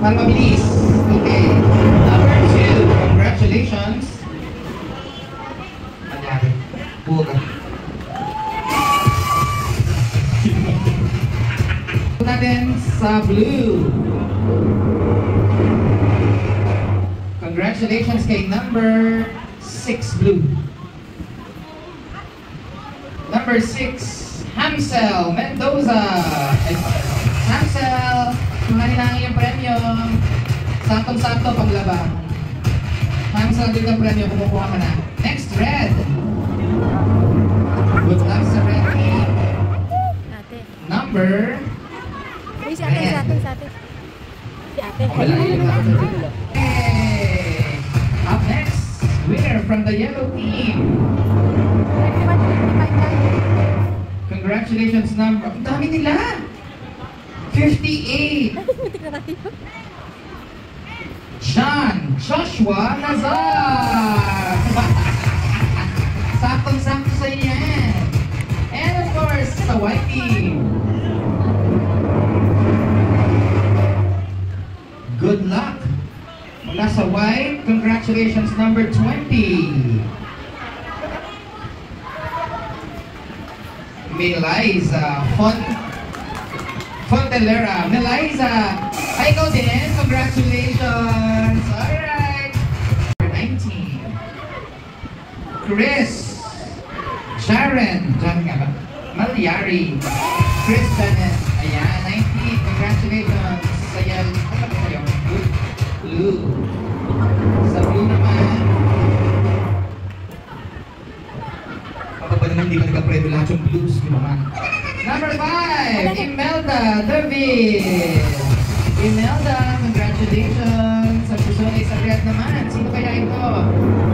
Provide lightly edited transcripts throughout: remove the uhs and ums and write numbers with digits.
Para mabilis. Okay. Number 2. Congratulations. Anyari. Pura. Natin sa blue. Congratulations kay number 6 blue. Number 6, Hamsel Mendoza. Hamsel, kumani na ang iyong premyo. Saktong-sakto paglabang. Hamsel, dito ang premyo, kumukuha ka na. Next, red. Good luck sa red team. Number... Si ate. Si ate. Wala yun. Hey! Up next, winner from the yellow team. Congratulations, number. Ang dami nila! 58! John Joshua Nazar! Saktong-sakto sa inyo yan. And of course, sa white team. Good luck! Mula sa white, congratulations, number 20. Meliza Fontelera. Meliza, ay ikaw din. Congratulations. Alright. 19. Chris Sharon. Diyan nga ba? Malyari. Chris Bennett. Ayan, 19. Congratulations. Sa yan. Ano ba kayo? Blue. Sa blue naman. Hindi ka nagka-predo lahat yung blues, di ba man? Number 5, Imelda David. Imelda, congratulations. Sa susunod sa red naman. Sino kaya ito?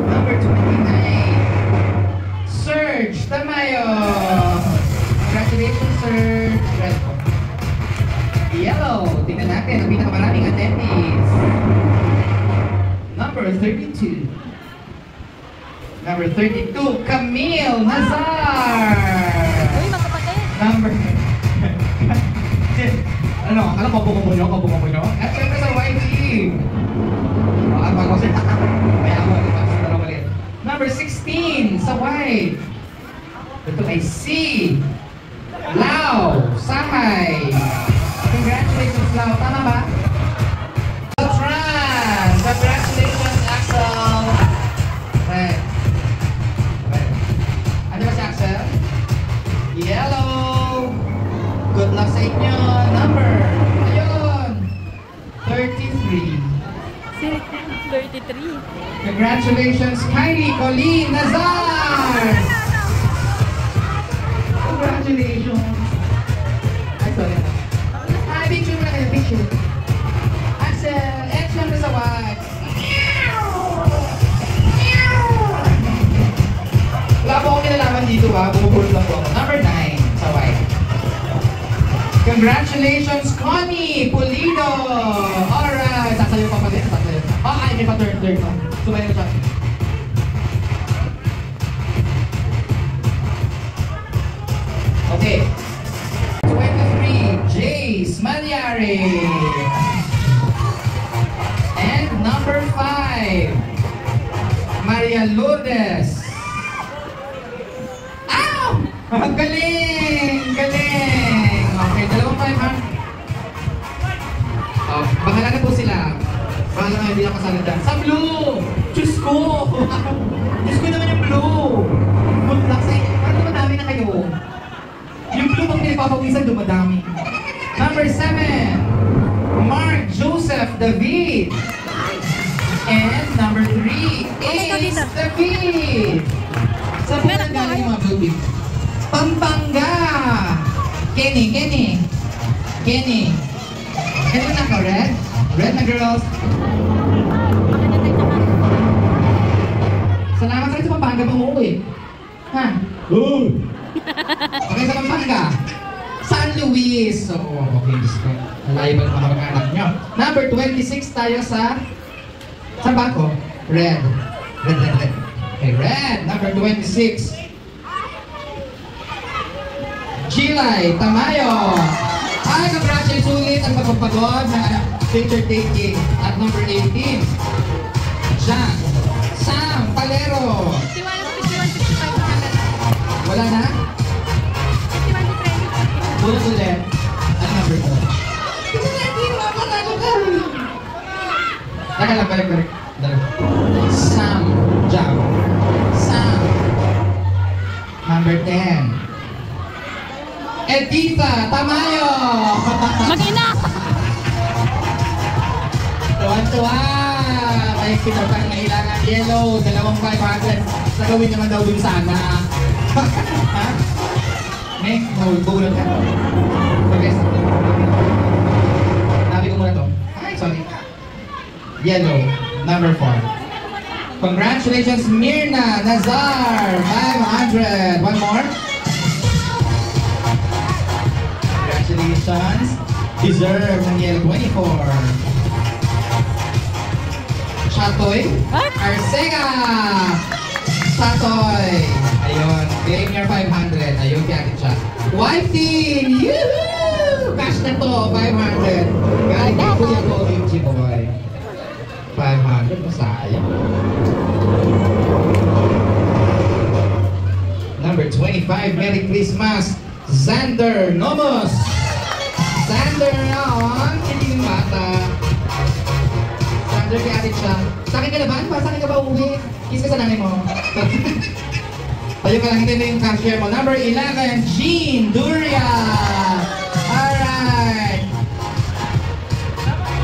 Number 29, Serge Tamayo. Congratulations, Serge. Red po. Yellow, tingnan natin ang pinakamaraming attendees. Number 32. Number 32, Camille Nazar! Uy, magkapatid! Number... ano kabungo mo nyo? At syempre sa white team! Number 16, sa white. Ito ay C. Lau Sahay. Congratulations, Lau. Tama ba? Trans! Congratulations, Axel! Right. Yellow! Good luck sa inyo! Number! Ayun! 33. 33. Congratulations, Kylie Colleen Nazar! Congratulations! Ay, sorry. Ay, picture mo na kayo, picture. Axel, excellent sa what? Wala po akong kinalaman dito ha, bumupulot lang po ako. Number 9, sa white. Congratulations, Connie Pulido! Alright, sasayo pa pala. Oh, ay, may pa-turn pa. Sumayo siya. Okay. 23, Jace Malyari. And number 5, Maria Lourdes. Ang galing! Galing! Okay, dalawang 500. Oh, bahala na po sila. Bahala na, hindi ako kasali dyan. Sa blue! Diyos ko! Diyos ko naman yung blue! Good luck sa inyo. Parang dumadami na kayo. Yung blue pag pinapapawisan, dumadami. Number 7, Mark Joseph David. And number 3, Ace David. Sa blue na galing yung mga blue team. Pampanga! Kenny. Ito na ka, red? Red na girls. Salamat sa rin sa Pampanga pang uuwi. Ha? Okay, sa Pampanga. San Luis. So, okay, nalayo ba ng mga mag-anak nyo? Number 26 tayo sa... Saan ba ako? Red. Okay, red. Number 26. Gilay Tamayo. Ay, congratulations ulit ang magpapagod na picture taking at number 18. Jack, Sam, Palero. 51 to 55. Wala na? 51 to 20. Bulat ulit. At number 2. Teka lang, balik. Sam, Jack, Sam. Number 10. Editha Tamayo. Mag-ina! Tuwan-tuwa! May pinapang kailangan yellow, 2,500. Nagawin naman daw dun sana. Ha? Nek, nagugulat ka. Okay, sabi ko muna to. Ay, sorry. Yellow, number 4. Congratulations, Mirna Nazar! 500. One more. Congratulations. Deserve ng yellow, 24. Chatoy, Arcega! Chatoy! Ayun, claim your 500. Ayun, kaya chat. White team! Yoo-hoo! Cash na to, 500. Galing kay Kuya Kobe, Chiboy. 500, masayang. Number 25, Merry Christmas! Xander Nomos! Xander on, hindi yung bata. Xander, kaya atin siya. Sa akin ka na ba? Sa akin ka ba uwi? Kiss ka sa nanay mo. Tayo ka lang, hindi na yung cashier mo. Number 11, Jean Duria! Alright!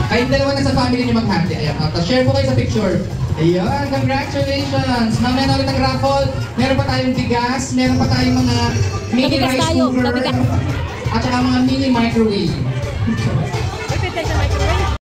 Kayong dalawa na sa family niyo maghati. Ayan, tapos share po kayo sa picture. Ayun, congratulations! Mamaya na ulit ang raffle. Meron pa tayong bigas, meron pa tayong mga mini Pabigas rice tayo, cooker. pabigas. At saka mga mini microwave. Pwede tayo sa microwave.